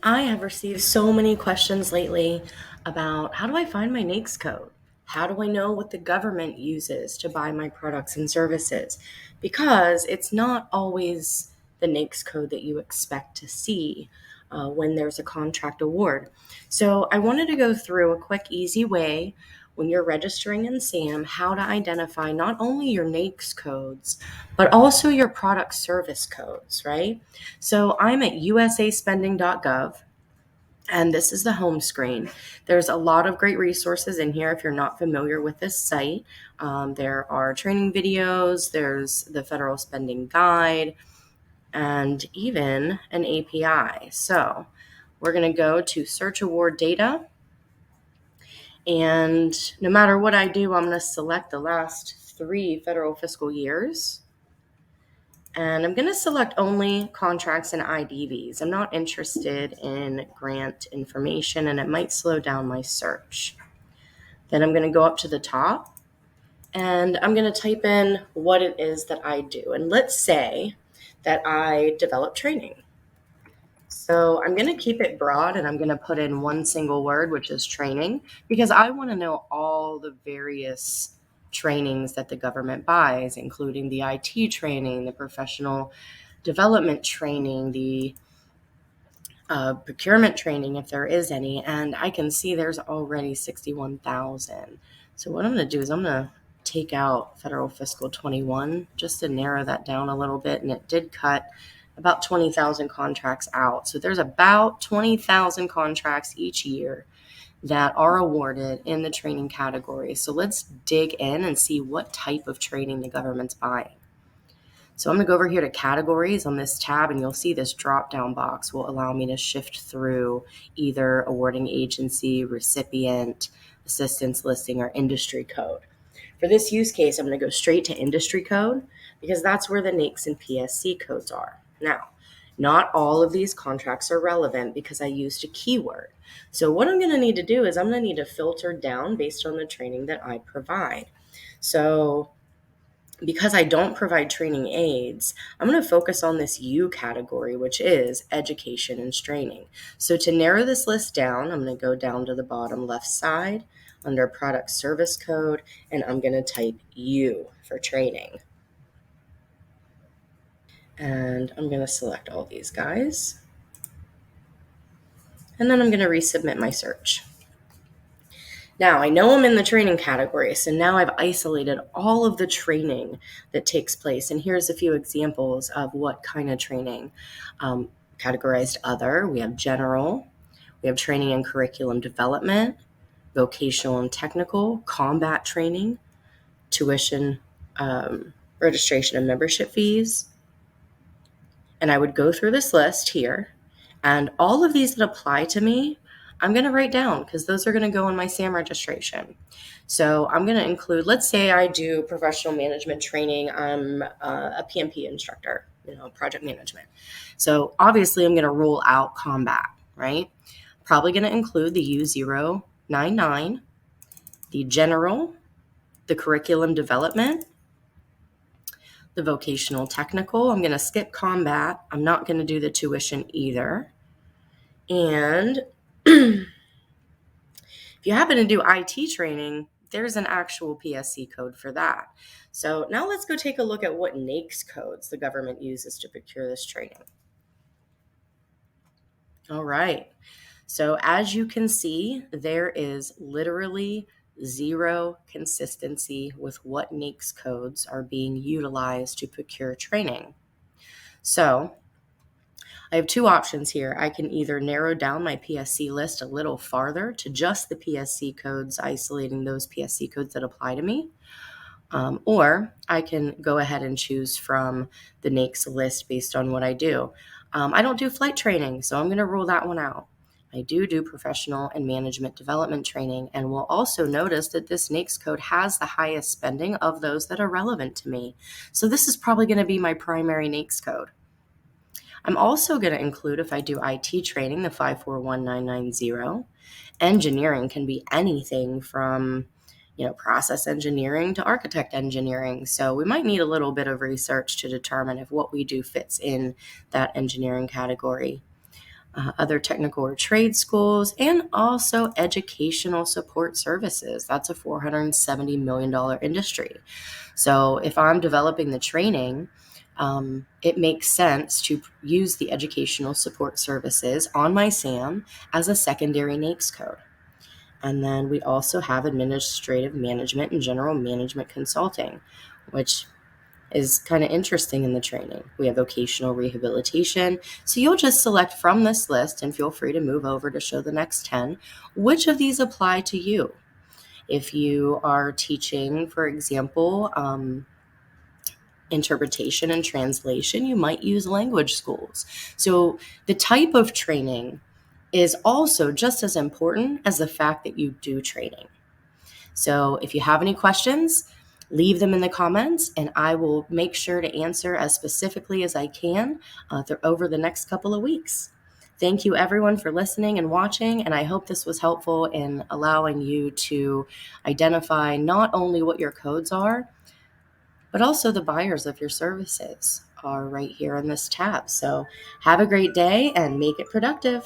I have received so many questions lately about how do I find my NAICS code? How do I know what the government uses to buy my products and services? Because it's not always the NAICS code that you expect to see when there's a contract award. So I wanted to go through a quick, easy way when you're registering in SAM how to identify not only your NAICS codes, but also your product service codes, right? So I'm at usaspending.gov, and this is the home screen. There's a lot of great resources in here if you're not familiar with this site. There are training videos, there's the federal spending guide, and even an API. So we're going to go to search award data. And no matter what I do, I'm going to select the last 3 federal fiscal years. And I'm going to select only contracts and IDVs. I'm not interested in grant information, and it might slow down my search. Then I'm going to go up to the top, and I'm going to type in what it is that I do. And let's say that I develop training. So I'm going to keep it broad, and I'm going to put in one single word, which is training, because I want to know all the various trainings that the government buys, including the IT training, the professional development training, the procurement training, if there is any. And I can see there's already 61,000. So what I'm going to do is I'm going to take out federal fiscal 21 just to narrow that down a little bit. And it did cut about 20,000 contracts out. So there's about 20,000 contracts each year that are awarded in the training category. So let's dig in and see what type of training the government's buying. So I'm going to go over here to categories on this tab, and you'll see this drop-down box will allow me to shift through either awarding agency, recipient, assistance listing, or industry code. For this use case, I'm going to go straight to industry code because that's where the NAICS and PSC codes are. Now, not all of these contracts are relevant because I used a keyword. So what I'm going to need to do is I'm going to need to filter down based on the training that I provide. So because I don't provide training aids, I'm going to focus on this U category, which is education and training. So to narrow this list down, I'm going to go down to the bottom left side under product service code, and I'm going to type U for training. And I'm going to select all these guys. And then I'm going to resubmit my search. Now, I know I'm in the training category, so now I've isolated all of the training that takes place. And here's a few examples of what kind of training. Categorized other, we have general, we have training and curriculum development, vocational and technical, combat training, tuition, registration and membership fees. And I would go through this list here, and all of these that apply to me, I'm going to write down because those are going to go in my SAM registration. So I'm going to include, let's say I do professional management training. I'm a PMP instructor, project management. So obviously I'm going to rule out combat, right? Probably going to include the U099, the general, the curriculum development, the vocational technical. I'm going to skip combat. I'm not going to do the tuition either. And if you happen to do IT training, there's an actual PSC code for that. So now let's go take a look at what NAICS codes the government uses to procure this training. All right. So as you can see, there is literally zero consistency with what NAICS codes are being utilized to procure training. So I have 2 options here. I can either narrow down my PSC list a little farther to just the PSC codes, isolating those PSC codes that apply to me, or I can go ahead and choose from the NAICS list based on what I do. I don't do flight training, so I'm going to rule that one out. I do professional and management development training, and we'll also notice that this NAICS code has the highest spending of those that are relevant to me. So this is probably going to be my primary NAICS code. I'm also going to include, if I do IT training, the 541990. Engineering can be anything from, process engineering to architect engineering. So we might need a little bit of research to determine if what we do fits in that engineering category. other technical or trade schools, and also educational support services. That's a $470 million industry. So if I'm developing the training, it makes sense to use the educational support services on my SAM as a secondary NAICS code. And then we also have administrative management and general management consulting, which is kind of interesting in the training. We have vocational rehabilitation. So you'll just select from this list and feel free to move over to show the next 10. Which of these apply to you? If you are teaching, for example, interpretation and translation, you might use language schools. So the type of training is also just as important as the fact that you do training. So if you have any questions, leave them in the comments and I will make sure to answer as specifically as I can over the next couple of weeks. Thank you everyone for listening and watching, and I hope this was helpful in allowing you to identify not only what your codes are, but also the buyers of your services are right here in this tab. So have a great day and make it productive.